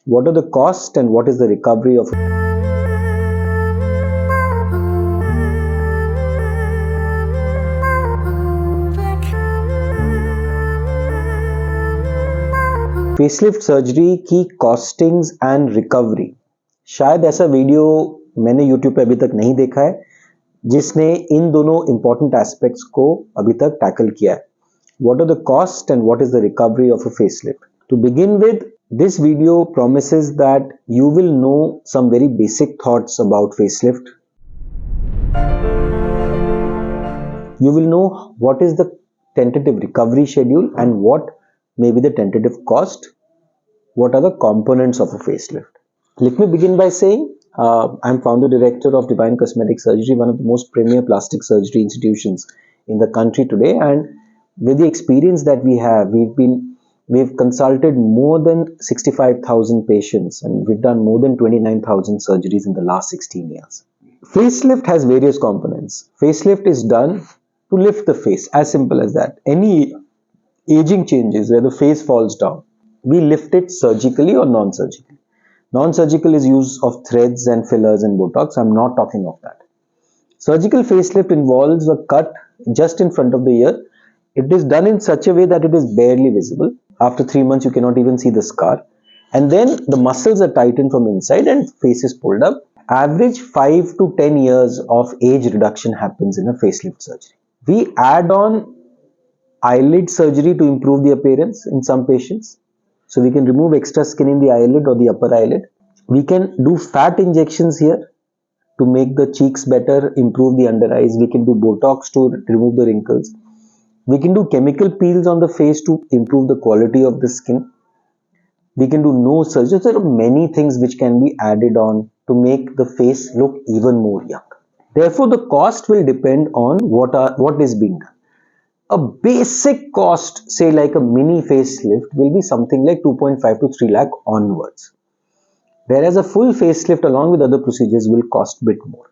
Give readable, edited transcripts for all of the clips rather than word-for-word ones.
What are the costs and what is the recovery of facelift surgery की costings and recovery? शायद ऐसा video मैंने YouTube पे अभी तक नहीं देखा है जिसने इन दोनों इंपॉर्टेंट एस्पेक्ट्स को अभी तक टैकल किया है. What are the cost and what is the recovery of a facelift? To begin with, this video promises that you will know some very basic thoughts about facelift. You will know what is the tentative recovery schedule and what may be the tentative cost. What are the components of a facelift? Let me begin by saying I'm founder director of Divine Cosmetic Surgery, one of the most premier plastic surgery institutions in the country today. And with the experience that we have, we've consulted more than 65,000 patients and we've done more than 29,000 surgeries in the last 16 years. Facelift has various components. Facelift is done to lift the face, as simple as that. Any aging changes where the face falls down, we lift it surgically or non-surgically. Non-surgical is use of threads and fillers and Botox. I'm not talking of that. Surgical facelift involves a cut just in front of the ear. It is done in such a way that it is barely visible. After 3 months, you cannot even see the scar. And then the muscles are tightened from inside and face is pulled up. Average 5 to 10 years of age reduction happens in a facelift surgery. We add on eyelid surgery to improve the appearance in some patients. So we can remove extra skin in the eyelid or the upper eyelid. We can do fat injections here to make the cheeks better, improve the under eyes. We can do Botox to remove the wrinkles. We can do chemical peels on the face to improve the quality of the skin. We can do nose surgery. There are many things which can be added on to make the face look even more young. Therefore, the cost will depend on what is being done. A basic cost, say like a mini facelift, will be something like 2.5 to 3 lakh onwards. Whereas a full facelift along with other procedures will cost a bit more.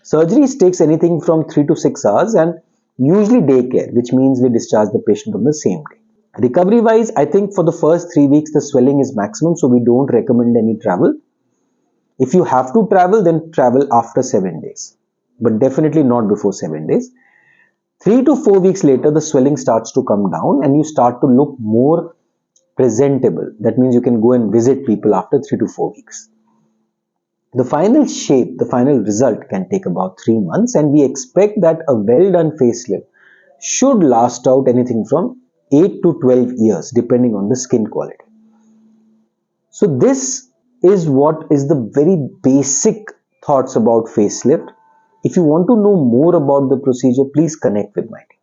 Surgeries takes anything from 3 to 6 hours and usually day care, which means we discharge the patient on the same day. Recovery wise, I think for the first 3 weeks the swelling is maximum, so we don't recommend any travel. If you have to travel, then travel after 7 days, but definitely not before 7 days. 3 to 4 weeks later, the swelling starts to come down and you start to look more presentable. That means you can go and visit people after 3 to 4 weeks. The final shape, the final result can take about 3 months, and we expect that a well done facelift should last out anything from 8 to 12 years depending on the skin quality. So this is what is the very basic thoughts about facelift. If you want to know more about the procedure, please connect with my team.